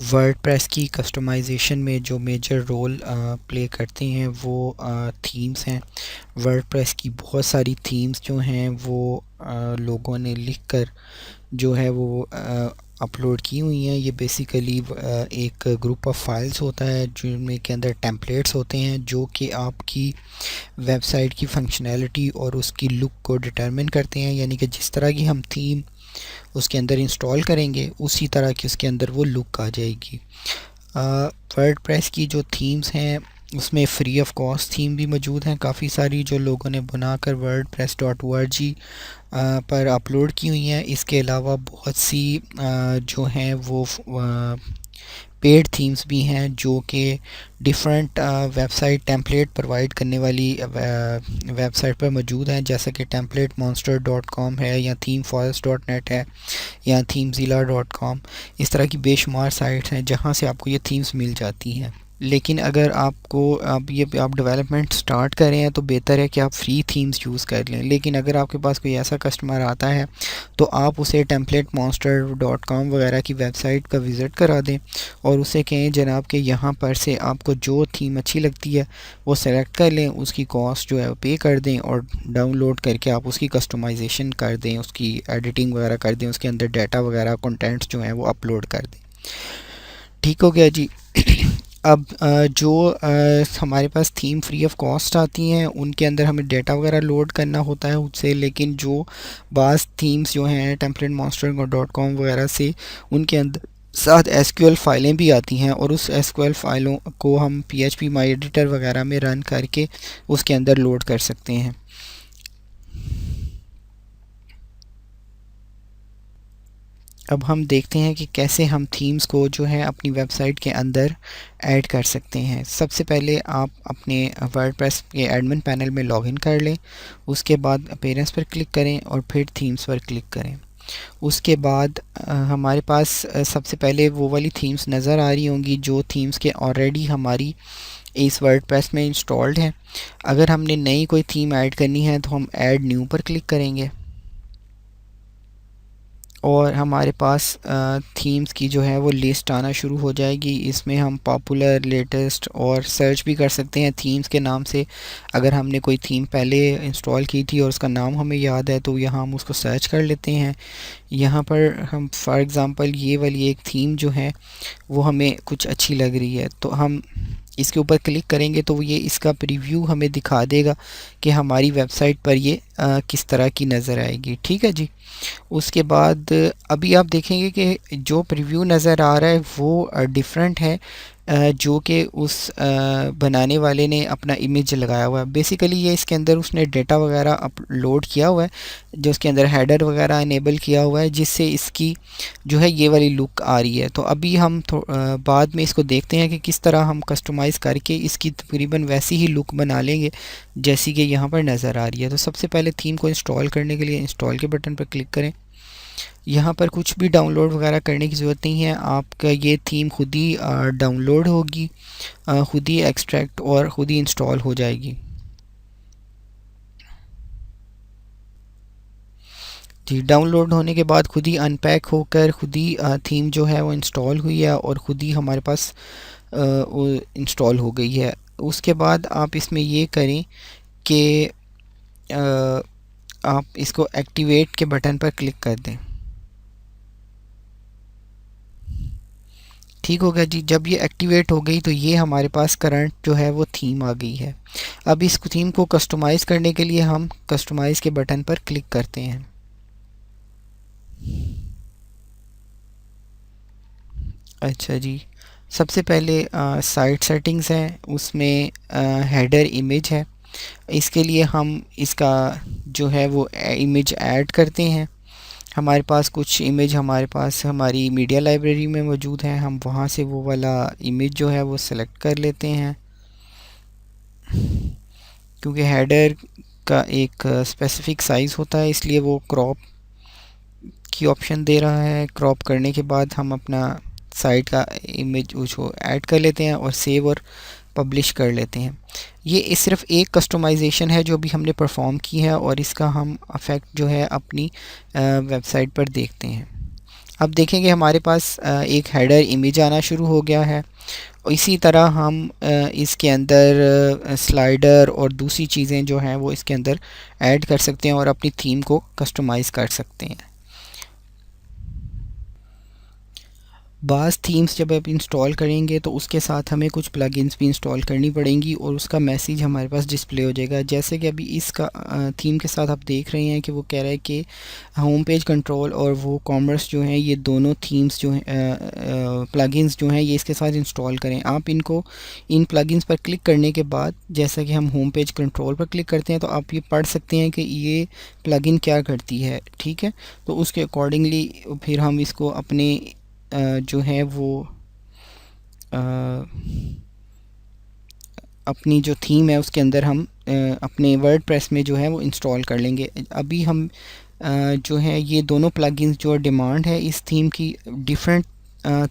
WordPress की customization में जो मेजर रोल प्ले करते हैं वो थीम्स हैं। वर्डप्रेस की बहुत सारी थीम्स जो हैं वो लोगों ने लिखकर जो है वो अपलोड की हुई हैं। ये बेसिकली एक ग्रुप ऑफ फाइल्स होता है जिनमें के अंदर टेम्पलेट्स होते हैं जो कि आपकी वेबसाइट की फंक्शनैलिटी और उसकी लुक को डिटरमिन करते हैं, यानी कि जिस तरह की हम थीम उसके अंदर इंस्टॉल करेंगे उसी तरह की उसके अंदर वो लुक आ जाएगी। वर्डप्रेस की जो थीम्स हैं उसमें फ्री ऑफ कॉस्ट थीम भी मौजूद हैं काफ़ी सारी, जो लोगों ने बनाकर wordpress.org पर अपलोड की हुई हैं। इसके अलावा बहुत सी जो हैं वो पेड थीम्स भी हैं जो कि डिफरेंट वेबसाइट टेम्पलेट प्रोवाइड करने वाली वेबसाइट पर मौजूद हैं, जैसा कि templetemonster.com है या themeforest.net है या themezilla.com। इस तरह की बेशुमार साइट्स हैं जहां से आपको ये थीम्स मिल जाती हैं। लेकिन अगर आपको आप डेवलपमेंट स्टार्ट कर रहे हैं तो बेहतर है कि आप फ्री थीम्स यूज़ कर लें। लेकिन अगर आपके पास कोई ऐसा कस्टमर आता है तो आप उसे templetemonster.com वगैरह की वेबसाइट का विज़िट करा दें और उसे कहें जनाब कि यहाँ पर से आपको जो थीम अच्छी लगती है वो सेलेक्ट कर लें, उसकी कॉस्ट जो है वो पे कर दें और डाउनलोड करके आप उसकी कस्टमाइजेशन कर दें, उसकी एडिटिंग वगैरह कर दें, उसके अंदर डाटा वगैरह कंटेंट्स जो हैं वो अपलोड कर दें। ठीक हो गया जी। अब जो हमारे पास थीम फ्री ऑफ कॉस्ट आती हैं उनके अंदर हमें डेटा वगैरह लोड करना होता है उससे, लेकिन जो बाज़ थीम्स जो हैं templetemonster.com वगैरह से उनके अंदर साथ एसक्यूएल फ़ाइलें भी आती हैं और उस एसक्यूएल फ़ाइलों को हम PHP माई एडिटर वगैरह में रन करके उसके अंदर लोड कर सकते हैं। अब हम देखते हैं कि कैसे हम थीम्स को जो है अपनी वेबसाइट के अंदर ऐड कर सकते हैं। सबसे पहले आप अपने वर्डप्रेस के एडमिन पैनल में लॉगिन कर लें, उसके बाद अपीयरेंस पर क्लिक करें और फिर थीम्स पर क्लिक करें। उसके बाद हमारे पास सबसे पहले वो वाली थीम्स नज़र आ रही होंगी जो थीम्स के ऑलरेडी हमारी इस वर्डप्रेस में इंस्टॉल्ड हैं। अगर हमने नई कोई थीम ऐड करनी है तो हम ऐड न्यू पर क्लिक करेंगे और हमारे पास थीम्स की जो है वो लिस्ट आना शुरू हो जाएगी। इसमें हम पॉपुलर, लेटेस्ट और सर्च भी कर सकते हैं थीम्स के नाम से। अगर हमने कोई थीम पहले इंस्टॉल की थी और उसका नाम हमें याद है तो यहाँ हम उसको सर्च कर लेते हैं। यहाँ पर हम फॉर एग्ज़ाम्पल ये वाली एक थीम जो है वो हमें कुछ अच्छी लग रही है तो हम इसके ऊपर क्लिक करेंगे तो ये इसका प्रीव्यू हमें दिखा देगा कि हमारी वेबसाइट पर ये किस तरह की नज़र आएगी। ठीक है जी। उसके बाद अभी आप देखेंगे कि जो प्रीव्यू नज़र आ रहा है वो डिफरेंट है जो कि उस बनाने वाले ने अपना इमेज लगाया हुआ है। बेसिकली ये इसके अंदर उसने डेटा वगैरह अपलोड किया हुआ है, जो उसके अंदर हेडर वगैरह इनेबल किया हुआ है जिससे इसकी जो है ये वाली लुक आ रही है। तो अभी हम बाद में इसको देखते हैं कि किस तरह हम कस्टमाइज़ करके इसकी तकरीबन वैसी ही लुक बना लेंगे जैसी कि यहाँ पर नज़र आ रही है। तो सबसे पहले थीम को इंस्टॉल करने के लिए इंस्टॉल के बटन पर क्लिक करें। यहाँ पर कुछ भी डाउनलोड वगैरह करने की ज़रूरत नहीं है, आपका ये थीम खुद ही डाउनलोड होगी, खुद ही एक्सट्रैक्ट और खुद ही इंस्टॉल हो जाएगी। जी, डाउनलोड होने के बाद खुद ही अनपैक होकर खुद ही थीम जो है वो इंस्टॉल हुई है और खुद ही हमारे पास वो इंस्टॉल हो गई है। उसके बाद आप इसमें ये करें कि आप इसको एक्टिवेट के बटन पर क्लिक कर दें। ठीक हो गया जी। जब ये एक्टिवेट हो गई तो ये हमारे पास करंट जो है वो थीम आ गई है। अब इस थीम को कस्टमाइज़ करने के लिए हम कस्टमाइज़ के बटन पर क्लिक करते हैं। अच्छा जी, सबसे पहले साइट सेटिंग्स हैं, उसमें हेडर इमेज है। इसके लिए हम इसका जो है वो इमेज ऐड करते हैं। हमारे पास कुछ इमेज हमारे पास हमारी मीडिया लाइब्रेरी में मौजूद है, हम वहाँ से वो वाला इमेज जो है वो सिलेक्ट कर लेते हैं। क्योंकि हेडर का एक स्पेसिफिक साइज़ होता है इसलिए वो क्रॉप की ऑप्शन दे रहा है। क्रॉप करने के बाद हम अपना साइट का इमेज उसको ऐड कर लेते हैं और सेव और पब्लिश कर लेते हैं। ये सिर्फ एक कस्टमाइजेशन है जो भी हमने परफॉर्म की है और इसका हम इफ़ेक्ट जो है अपनी वेबसाइट पर देखते हैं। अब देखेंगे हमारे पास एक हेडर इमेज आना शुरू हो गया है। इसी तरह हम इसके अंदर स्लाइडर और दूसरी चीज़ें जो हैं वो इसके अंदर ऐड कर सकते हैं और अपनी थीम को कस्टमाइज़ कर सकते हैं। बाज़ थीम्स जब आप इंस्टॉल करेंगे तो उसके साथ हमें कुछ प्लगइन्स भी इंस्टॉल करनी पड़ेंगी और उसका मैसेज हमारे पास डिस्प्ले हो जाएगा। जैसे कि अभी इसका थीम के साथ आप देख रहे हैं कि वो कह रहा है कि होम पेज कंट्रोल और वो कॉमर्स जो हैं ये दोनों थीम्स जो हैं प्लगइन्स जो हैं ये इसके साथ इंस्टॉल करें। आप इनको इन प्लगइन्स पर क्लिक करने के बाद जैसा कि हम होम पेज कंट्रोल पर क्लिक करते हैं तो आप ये पढ़ सकते हैं कि ये प्लगइन क्या करती है, ठीक है। तो उसके अकॉर्डिंगली फिर हम इसको अपने जो है वो अपनी जो थीम है उसके अंदर हम अपने वर्डप्रेस में जो है वो इंस्टॉल कर लेंगे। अभी हम जो है ये दोनों प्लगइन्स जो डिमांड है इस थीम की डिफरेंट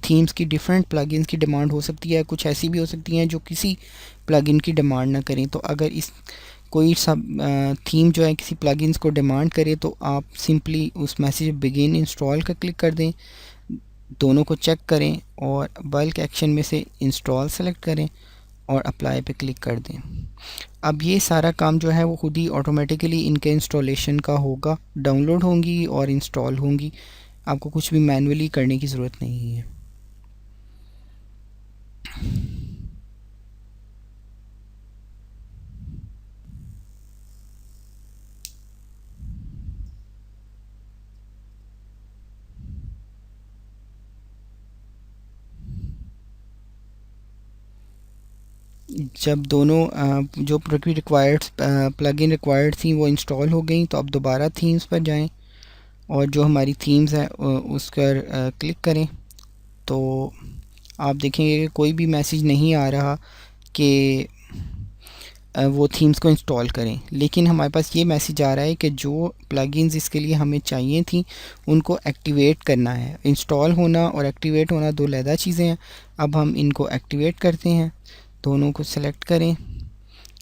थीम्स की डिफरेंट प्लगइन्स की डिमांड हो सकती है, कुछ ऐसी भी हो सकती हैं जो किसी प्लगइन की डिमांड ना करें। तो अगर इस कोई सब थीम जो है किसी प्लगइन्स को डिमांड करे तो आप सिंपली उस मैसेज बिगिन इंस्टॉल का क्लिक कर दें, दोनों को चेक करें और बल्क एक्शन में से इंस्टॉल सेलेक्ट करें और अप्लाई पे क्लिक कर दें। अब ये सारा काम जो है वो खुद ही ऑटोमेटिकली इनके इंस्टॉलेशन का होगा, डाउनलोड होंगी और इंस्टॉल होंगी, आपको कुछ भी मैनुअली करने की ज़रूरत नहीं है। जब दोनों जो प्री रिक्वायर्ड प्लगइन रिक्वायर्ड थी वो इंस्टॉल हो गई तो अब दोबारा थीम्स पर जाएं और जो हमारी थीम्स है उस पर क्लिक करें तो आप देखेंगे कि कोई भी मैसेज नहीं आ रहा कि वो थीम्स को इंस्टॉल करें, लेकिन हमारे पास ये मैसेज आ रहा है कि जो प्लगइन्स इसके लिए हमें चाहिए थी उनको एक्टिवेट करना है। इंस्टॉल होना और एक्टिवेट होना दो अलग चीज़ें हैं। अब हम इनको एक्टिवेट करते हैं, दोनों को सेलेक्ट करें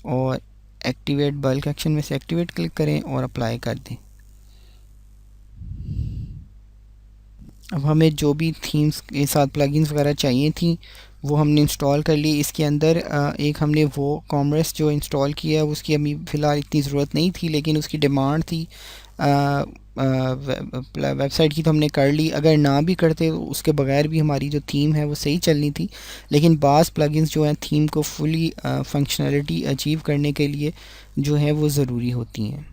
और एक्टिवेट बल्क एक्शन में से एक्टिवेट क्लिक करें और अप्लाई कर दें। अब हमें जो भी थीम्स के साथ प्लगइन्स वगैरह चाहिए थी वो हमने इंस्टॉल कर ली। इसके अंदर एक हमने वो कॉमर्स जो इंस्टॉल किया उसकी अभी फ़िलहाल इतनी ज़रूरत नहीं थी, लेकिन उसकी डिमांड थी वेबसाइट की, तो हमने कर ली। अगर ना भी करते तो उसके बगैर भी हमारी जो थीम है वो सही चलनी थी, लेकिन बाज़ प्लगइन्स जो हैं थीम को फुली फंक्शनलिटी अचीव करने के लिए जो है वो ज़रूरी होती हैं।